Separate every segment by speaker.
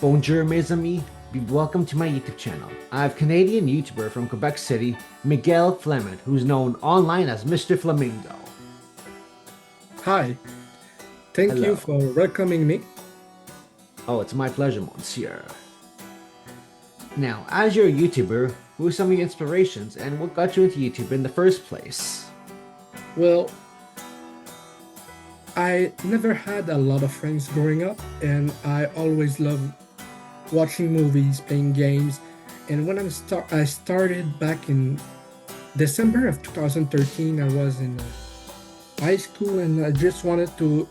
Speaker 1: Bonjour, mes amis. Be welcome to my YouTube channel. I have Canadian YouTuber from Quebec City, Michael Flamand, who's known online as Mr. Flamingo.
Speaker 2: Hi, thank you
Speaker 1: Hello.
Speaker 2: for welcoming me.
Speaker 1: Oh, it's my pleasure, monsieur. Now, as you're a YouTuber, who are some of your inspirations and what got you into YouTube in the first place?
Speaker 2: Well, I never had a lot of friends growing up, and I always loved watching movies, playing games. And when I started back in December of 2013, I was in high school, and I just wanted to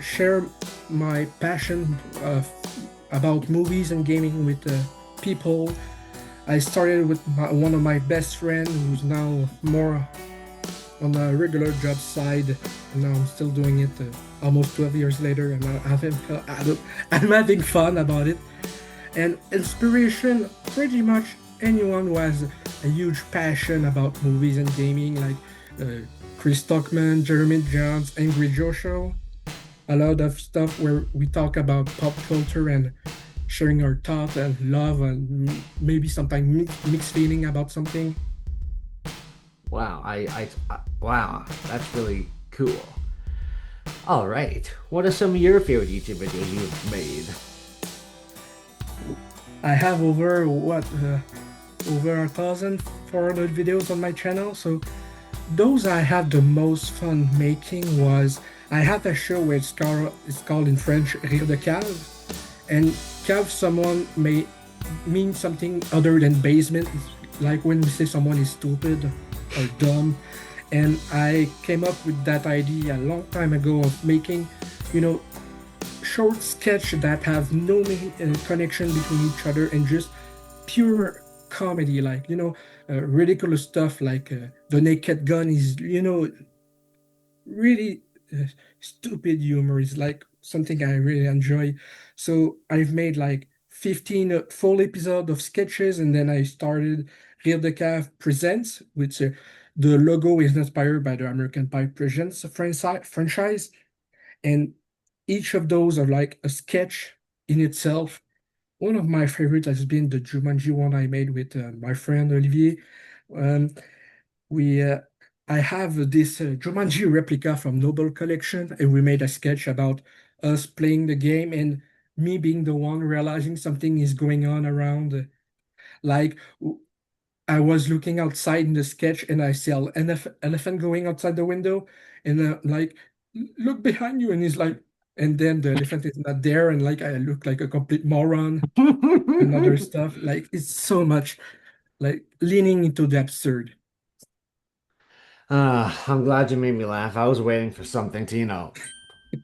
Speaker 2: share my passion about movies and gaming with people. I started with one of my best friends, who's now more on a regular job side, and now I'm still doing it almost 12 years later, and I'm having fun about it. And inspiration, pretty much anyone who has a huge passion about movies and gaming, like uh, Chris Stockman, Jeremy Johns, Angry Joe Show, a lot of stuff where we talk about pop culture and sharing our thoughts and love and maybe sometimes mixed feeling about something.
Speaker 1: Wow, wow, that's really cool. All right, what are some of your favorite YouTube videos you've made?
Speaker 2: I have over 1,400 videos on my channel. So those I had the most fun making was I had a show where it's called in French Rire de Cave, and cave someone may mean something other than basement. It's like when we say someone is stupid or dumb. And I came up with that idea a long time ago of making, you know, short sketch that have no connection between each other and just pure comedy, like ridiculous stuff like the naked gun is really uh, stupid humor is like something I really enjoy. So I've made like 15 full episode of sketches, and then I started Rire de Cave Presents, which the logo is inspired by the American Pie Presents franchise, and each of those are like a sketch in itself. One of my favorites has been the Jumanji one I made with my friend Olivier. Um, we I have this Jumanji replica from Noble Collection, and we made a sketch about us playing the game and me being the one realizing something is going on around. Like I was looking outside in the sketch and I see an elephant going outside the window, and like, look behind you, and he's like, and then the elephant is not there, and like I look like a complete moron and other stuff. Like it's so much like leaning into the absurd.
Speaker 1: I'm glad you made me laugh. I was waiting for something to,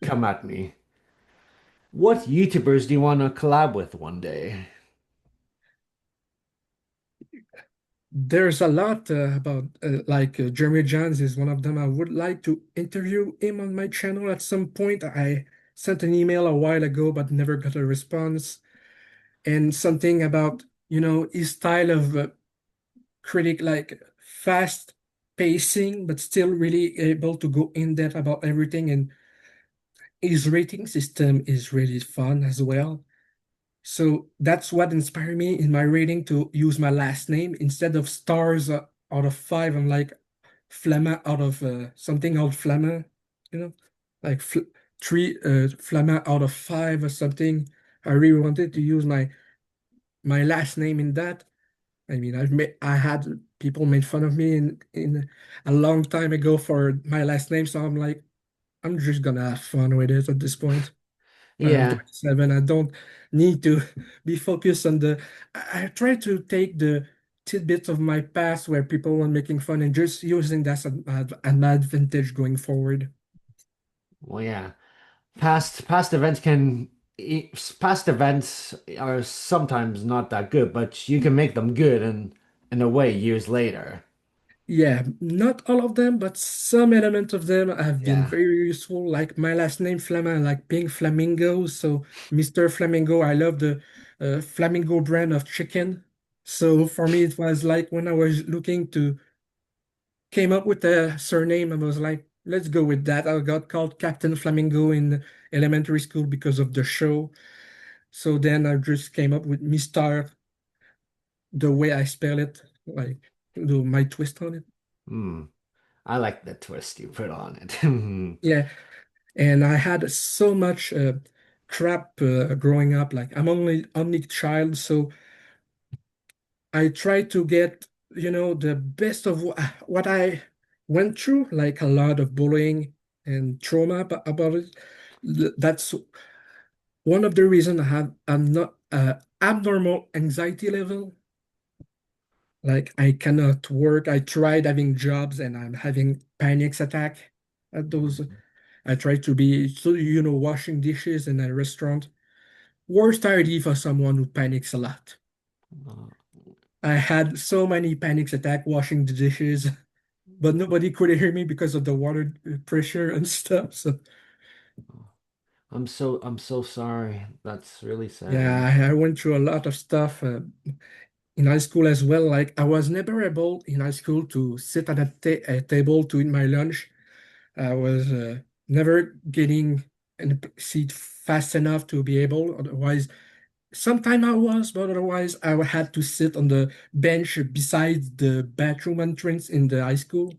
Speaker 1: come at me. What YouTubers do you want to collab with one day?
Speaker 2: There's a lot about like Jeremy Johns is one of them. I would like to interview him on my channel at some point. I sent an email a while ago, but never got a response. And something about, his style of critic, like fast pacing, but still really able to go in depth about everything. And his rating system is really fun as well. So that's what inspired me in my rating to use my last name instead of stars out of five. I'm like Flamand out of something called Flamand, you know, like three Flamand out of five or something. I really wanted to use my last name in that. I mean, I had people made fun of me in a long time ago for my last name, so I'm like, I'm just gonna have fun with it at this point. I'm
Speaker 1: Yeah,
Speaker 2: 27. I don't need to be focused on I try to take the tidbits of my past where people were making fun and just using that as an advantage going forward.
Speaker 1: well, yeah. Past events past events are sometimes not that good, but you can make them good in a way years later.
Speaker 2: Yeah, not all of them, but some elements of them have been
Speaker 1: Yeah.
Speaker 2: very useful. Like my last name, Flamand, like being Flamingo. So, Misteur Flamingo, I love the Flamingo brand of chicken. So, for me, it was like when I was looking to came up with a surname and was like, let's go with that. I got called Captain Flamingo in elementary school because of the show. So then I just came up with Misteur, the way I spell it, like my twist on it.
Speaker 1: Hmm. I like the twist you put on it.
Speaker 2: Yeah, and I had so much crap growing up. Like I'm only child, so I tried to get, the best of what I went through, like a lot of bullying and trauma about it. That's one of the reasons I have I'm not abnormal anxiety level. Like I cannot work. I tried having jobs and I'm having panic attack at those. I try to be, so, washing dishes in a restaurant. Worst idea for someone who panics a lot. I had so many panic attack washing the dishes, but nobody could hear me because of the water pressure and stuff. So
Speaker 1: I'm so sorry. That's really
Speaker 2: yeah,
Speaker 1: sad.
Speaker 2: I went through a lot of stuff in high school as well. Like I was never able in high school to sit at a table to eat my lunch. I was never getting in a seat fast enough to be able. Otherwise, sometime I was, but otherwise I had to sit on the bench beside the bathroom entrance in the high school.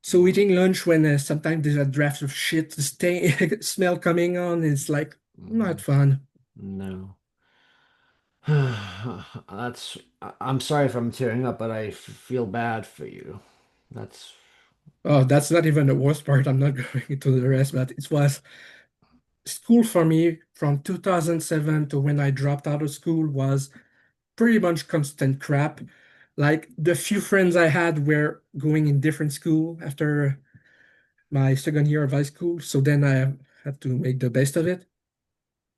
Speaker 2: So eating lunch when sometimes there's a draft of shit stay smell coming on, it's like not
Speaker 1: Mhm.
Speaker 2: fun.
Speaker 1: No. I'm sorry if I'm tearing up, but I feel bad for you. That's,
Speaker 2: Oh, that's not even the worst part. I'm not going into the rest, but it was school for me from 2007 to when I dropped out of school was pretty much constant crap. Like the few friends I had were going in different school after my second year of high school, so then I had to make the best of it.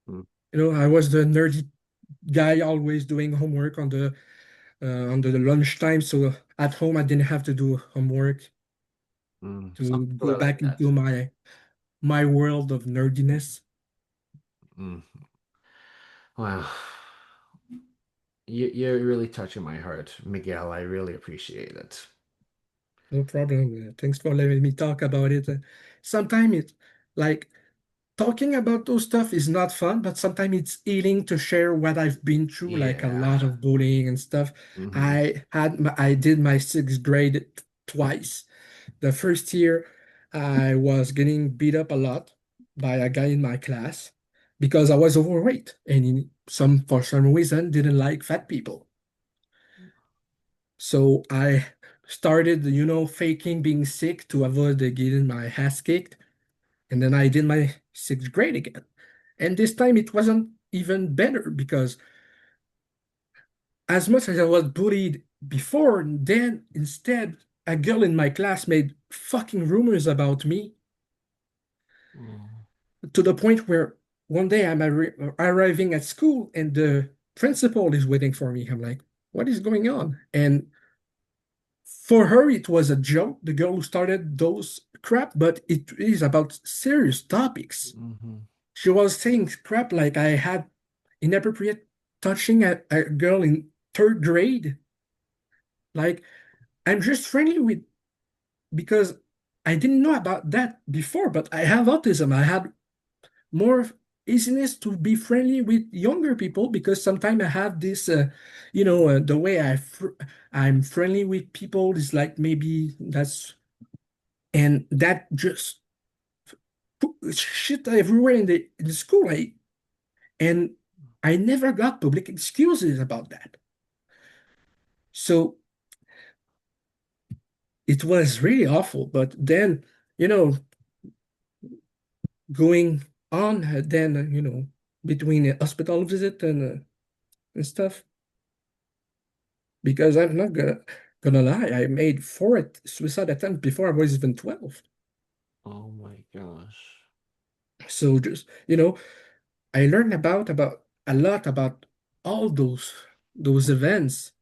Speaker 1: mm,
Speaker 2: I was the nerdy guy always doing homework on the lunchtime, so at home I didn't have to do homework
Speaker 1: some
Speaker 2: to
Speaker 1: people
Speaker 2: go
Speaker 1: are like
Speaker 2: back
Speaker 1: that.
Speaker 2: into my world of nerdiness.
Speaker 1: Mm. Wow. You're really touching my heart, Miguel. I really appreciate it.
Speaker 2: No problem. Thanks for letting me talk about it. Sometimes it like talking about those stuff is not fun, but sometimes it's healing to share what I've been through, like a lot
Speaker 1: Yeah.
Speaker 2: of bullying and stuff.
Speaker 1: Hmm.
Speaker 2: I did my sixth grade twice. The first year, I was getting beat up a lot by a guy in my class because I was overweight, and for some reason didn't like fat people. So I started, faking being sick to avoid getting my ass kicked. And then I did my sixth grade again. And this time it wasn't even better because as much as I was bullied before, then instead a girl in my class made fucking rumors about me to the point where one day I'm arriving at school and the principal is waiting for me. I'm like, what is going on? And for her, it was a joke, the girl who started those crap, but it is about serious topics.
Speaker 1: Hmm.
Speaker 2: She was saying crap like I had inappropriate touching a girl in third grade. Like I'm just friendly with because I didn't know about that before, but I have autism. I had more easiness to be friendly with younger people because sometimes I have this, the way I'm friendly with people is like maybe that's and that just put shit everywhere in the school. And I never got public excuses about that. So it was really awful. But then, you know, going on, then, between a hospital visit and stuff, because I'm not gonna lie, I made four suicide attempts before I was even 12.
Speaker 1: Oh my gosh.
Speaker 2: So just, I learned about a lot about all those events.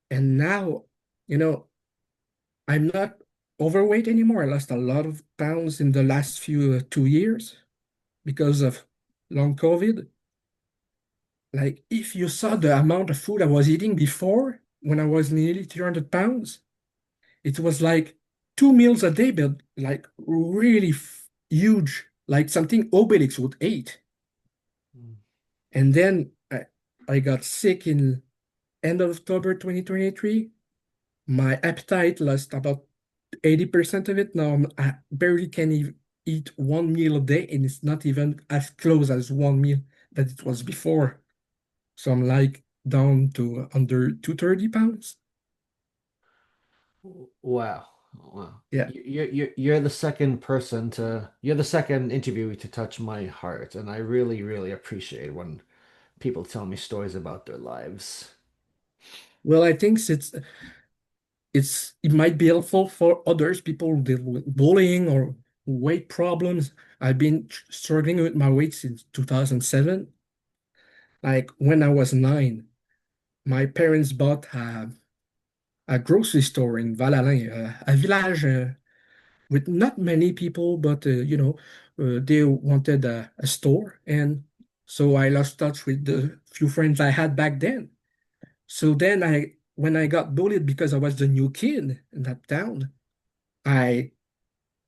Speaker 2: And now, you know, I'm not overweight anymore. I lost a lot of pounds in the last few 2 years because of long COVID. Like, if you saw the amount of food I was eating before when I was nearly 300 pounds, it was like 2 meals a day, but like really huge, like something Obelix would eat.
Speaker 1: Mm.
Speaker 2: And then I got sick in end of October 2023. My appetite lost about 80% of it. Now I barely can eat one meal a day, and it's not even as close as one meal that it was before. So I'm like down to under 230 pounds.
Speaker 1: Wow. Wow.
Speaker 2: Yeah.
Speaker 1: You're the second person to you're the second interviewee to touch my heart, and I really, really appreciate when people tell me stories about their lives.
Speaker 2: Well, I think it might be helpful for others, people who deal with bullying or weight problems. I've been struggling with my weight since 2007. Like when I was 9, my parents bought a grocery store in Val-Alain, a village with not many people, but they wanted a store, and so I lost touch with the few friends I had back then. So then when I got bullied because I was the new kid in that town, I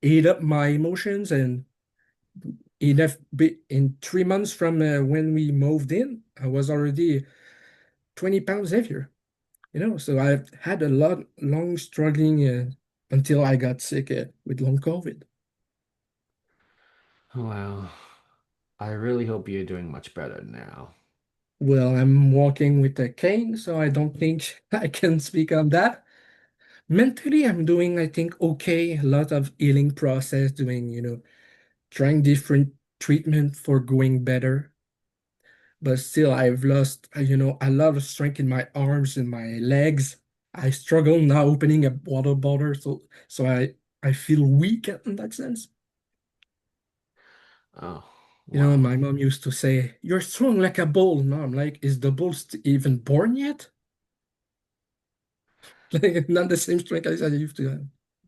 Speaker 2: ate up my emotions, and in 3 months from when we moved in, I was already 20 pounds heavier. So I've had a lot long struggling until I got sick with long COVID.
Speaker 1: Wow. I really hope you're doing much better now.
Speaker 2: Well, I'm walking with a cane, so I don't think I can speak on that. Mentally, I'm doing, I think, okay. A lot of healing process, doing, trying different treatment for going better. But still, I've lost, a lot of strength in my arms and my legs. I struggle now opening a water bottle, so I feel weak in that sense.
Speaker 1: Oh, wow.
Speaker 2: My mom used to say, "You're strong like a bull." Now I'm like, is the bull even born yet? Like, not the same strength as I used to have.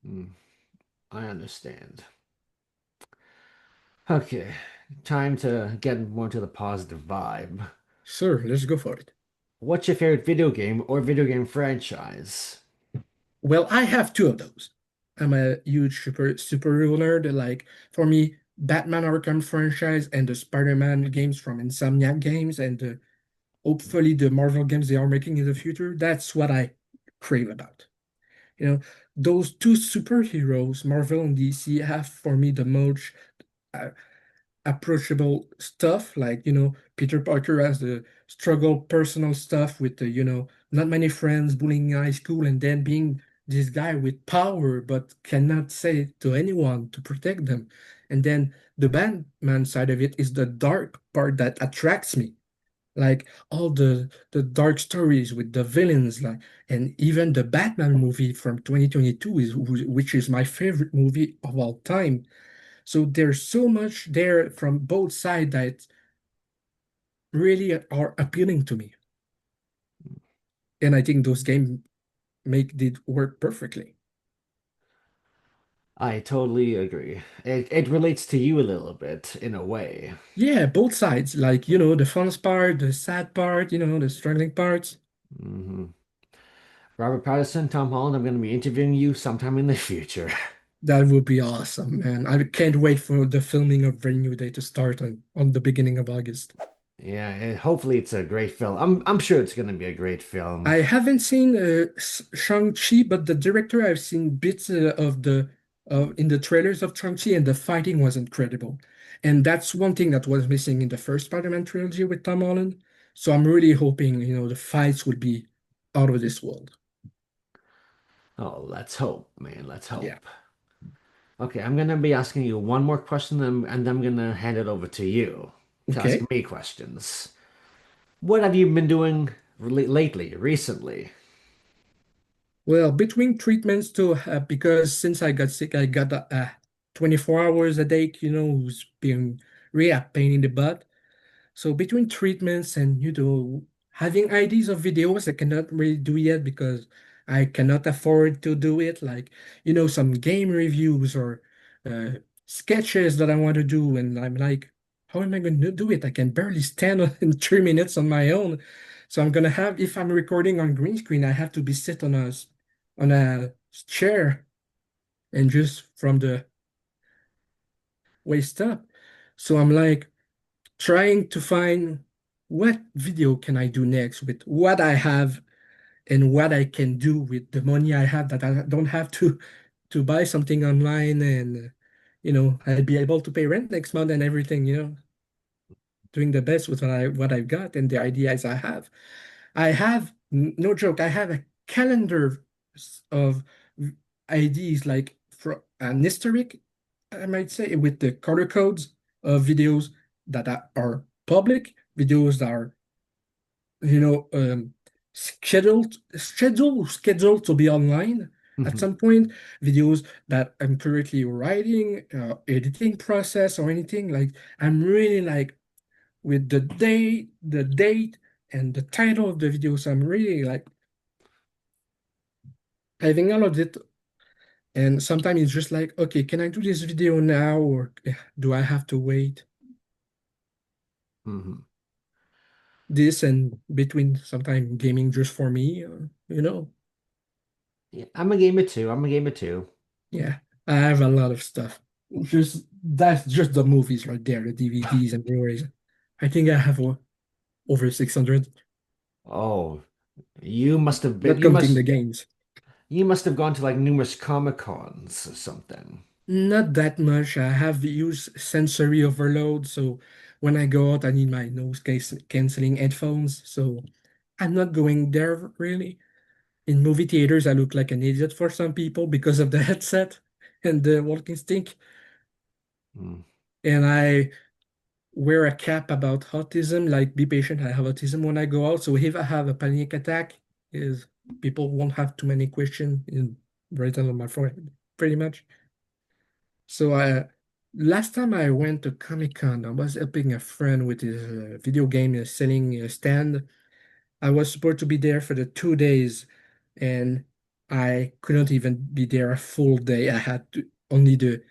Speaker 1: Mm, I understand. Okay, time to get more to the positive vibe.
Speaker 2: Sure, let's go for it.
Speaker 1: What's your favorite video game or video game franchise?
Speaker 2: Well, I have two of those. I'm a huge superhero nerd. Like for me, Batman Arkham franchise and the Spider-Man games from Insomniac Games and hopefully the Marvel games they are making in the future. That's what I crave about. You know, those two superheroes, Marvel and DC, have for me the most uh, approachable stuff. Like, Peter Parker has the struggle personal stuff with not many friends, bullying in high school, and then being this guy with power but cannot say it to anyone to protect them. And then the Batman side of it is the dark part that attracts me. Like all the dark stories with the villains, like, and even the Batman movie from 2022 which is my favorite movie of all time. So there's so much there from both sides that really are appealing to me. And I think those games make it work perfectly.
Speaker 1: I totally agree. It relates to you a little bit in a way.
Speaker 2: Yeah, both sides. Like, the fun part, the sad part, the struggling parts.
Speaker 1: Hmm. Robert Pattinson, Tom Holland, I'm going to be interviewing you sometime in the future.
Speaker 2: That would be awesome, man. I can't wait for the filming of New Day to start on the beginning of August.
Speaker 1: Yeah, and hopefully it's a great film. I'm sure it's going to be a great film.
Speaker 2: I haven't seen Shang-Chi, but the director, I've seen bits of the in the trailers of Shang-Chi, and the fighting was incredible. And that's one thing that was missing in the first Spider-Man trilogy with Tom Holland. So I'm really hoping, the fights would be out of this world.
Speaker 1: Oh, let's hope, man. Let's
Speaker 2: Yeah.
Speaker 1: hope. Okay, I'm going to be asking you one more question and then I'm going to hand it over to you to ask
Speaker 2: Okay.
Speaker 1: me questions. What have you been doing lately, recently?
Speaker 2: Well, between treatments too, because since I got sick, I got 24 hours a day, who's been really a pain in the butt. So between treatments and having ideas of videos I cannot really do yet because I cannot afford to do it, like some game reviews or uh, sketches that I want to do, and I'm like, how am I going to do it? I can barely stand in 3 minutes on my own. So I'm gonna have, if I'm recording on green screen, I have to be sit on a chair and just from the waist up. So I'm like, trying to find what video can I do next with what I have and what I can do with the money I have that I don't have to buy something online and I'd be able to pay rent next month and everything, doing the best with what I've got and the ideas I have. I have no joke, I have a calendar of ideas like for an historic, I might say, with the color codes of videos that are public, videos that are scheduled to be online at
Speaker 1: Mhm.
Speaker 2: some point, videos that I'm currently writing, editing process or anything. Like I'm really like with the date, and the title of the videos. I'm really like having all of it. And sometimes it's just like, okay, can I do this video now or do I have to wait?
Speaker 1: Mhm.
Speaker 2: This and between sometimes gaming just for me.
Speaker 1: Yeah, I'm a gamer too. I'm a gamer too.
Speaker 2: Yeah, I have a lot of stuff. Just that's just the movies right there, the DVDs and Blu-rays. I think I have over 600,
Speaker 1: Oh, you must have been
Speaker 2: not counting the games.
Speaker 1: you must have gone to like numerous Comic Cons or something.
Speaker 2: Not that much. I have used sensory overload, so when I go out, I need my noise case canceling headphones. So I'm not going there really. In movie theaters, I look like an idiot for some people because of the headset and the walking stick.
Speaker 1: Mm.
Speaker 2: And I wear a cap about autism, like be patient, I have autism when I go out. So if I have a panic attack, is people won't have too many questions in right on my forehead, pretty much. So last time I went to Comic-Con, I was helping a friend with his video game selling stand. I was supposed to be there for the 2 days, and I couldn't even be there a full day. I had to only the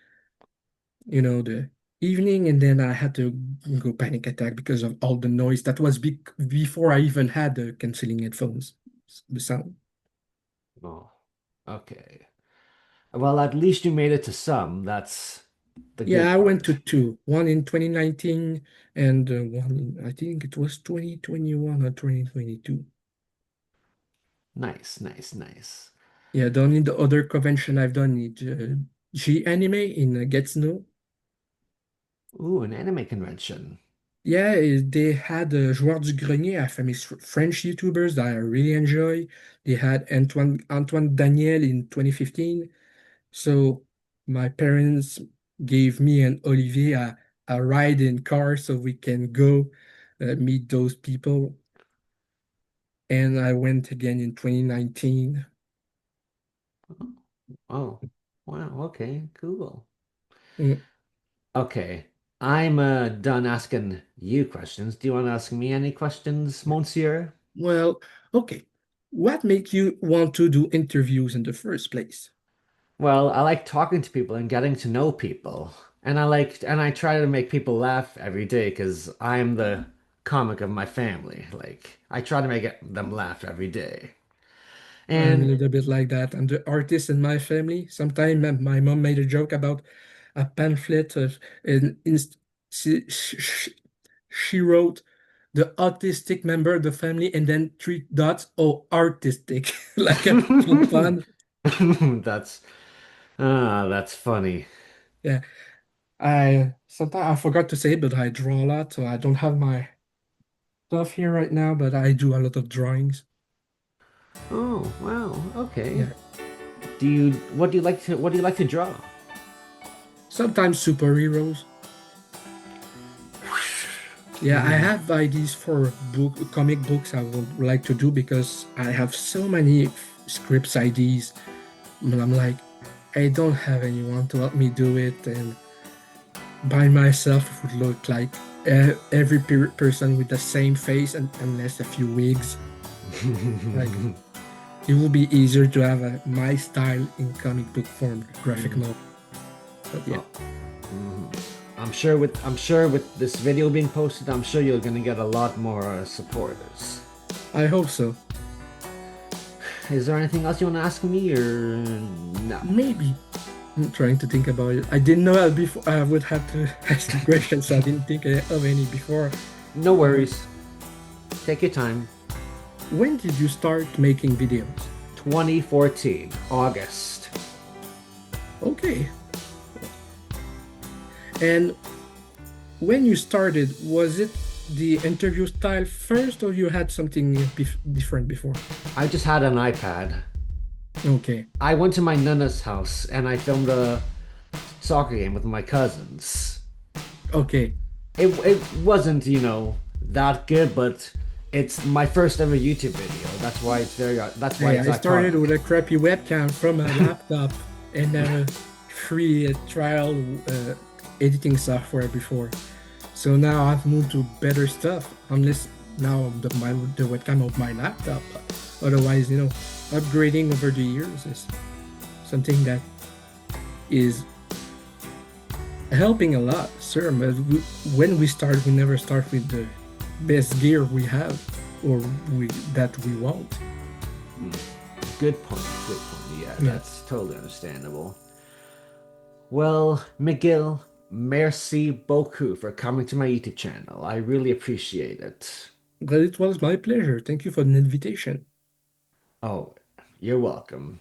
Speaker 2: evening, and then I had to go panic attack because of all the noise. That was before I even had the canceling headphones, the sound.
Speaker 1: Oh, okay. Well, at least you made it to some. That's the
Speaker 2: Yeah,
Speaker 1: good
Speaker 2: I went to
Speaker 1: part.
Speaker 2: two, one in 2019 and I think it was 2021 or 2022.
Speaker 1: Nice, nice, nice.
Speaker 2: Yeah, the only the other convention I've done is G Anime in Gatineau.
Speaker 1: Ooh, an anime convention.
Speaker 2: Yeah, they had Joueur du Grenier, a famous French YouTubers that I really enjoy. They had Antoine Daniel in 2015. So my parents gave me and Olivier a ride in car so we can go meet those people. And I went again in 2019.
Speaker 1: Oh, wow. Okay, cool.
Speaker 2: Mm,
Speaker 1: Okay, I'm done asking you questions. Do you want to ask me any questions, Monsieur?
Speaker 2: Well, okay. What made you want to do interviews in the first place?
Speaker 1: Well, I like talking to people and getting to know people. And I try to make people laugh every day because I'm the comic of my family. Like I try to make them laugh every day.
Speaker 2: I'm a
Speaker 1: And
Speaker 2: little bit like that. I'm the artist in my family. Sometimes my mom made a joke about a pamphlet and she wrote the autistic member of the family and then three dots, oh, artistic, like a fun fun.
Speaker 1: that's that's funny.
Speaker 2: Yeah, I sometimes I forgot to say, but I draw a lot, so I don't have my stuff here right now, but I do a lot of drawings.
Speaker 1: Oh, wow. Okay.
Speaker 2: Yeah,
Speaker 1: What do you like to draw?
Speaker 2: sometimes superheroes. Yeah, I have ideas for comic books I would like to do because I have so many scripts ideas. And I'm like, I don't have anyone to help me do it, and by myself it would look like every person with the same face and unless a few wigs. Like it would be easier to have my style in comic book form, graphic novel. But yeah,
Speaker 1: Oh, mhm. I'm sure with this video being posted, I'm sure you're gonna get a lot more supporters.
Speaker 2: I hope so.
Speaker 1: Is there anything else you want to ask me or no?
Speaker 2: Maybe. I'm trying to think about it. I didn't know that before. I would have to ask you questions, so I didn't think of any before.
Speaker 1: No
Speaker 2: Uh,
Speaker 1: worries. Take your time.
Speaker 2: when did you start making videos?
Speaker 1: 2014, August.
Speaker 2: Okay. And when you started, was it the interview style first, or you had something different before?
Speaker 1: I just had an iPad.
Speaker 2: Okay.
Speaker 1: I went to my nana's house and I filmed a soccer game with my cousins.
Speaker 2: Okay.
Speaker 1: It wasn't, that good, but it's my first ever YouTube video. That's why
Speaker 2: Hey,
Speaker 1: it's
Speaker 2: I started
Speaker 1: iconic.
Speaker 2: with a crappy webcam from a laptop and a free trial editing software before. So now I've moved to better stuff, unless now the webcam of my laptop. Otherwise, upgrading over the years is something that is helping a lot. Sure, but when we start, we never start with the best gear we have or that we want.
Speaker 1: Hmm. Good point. Good point. Yeah,
Speaker 2: Yeah.
Speaker 1: that's totally understandable. Well, Miguel, merci beaucoup for coming to my YouTube channel. I really appreciate it.
Speaker 2: But it was my pleasure. Thank you for the invitation.
Speaker 1: Oh, you're welcome.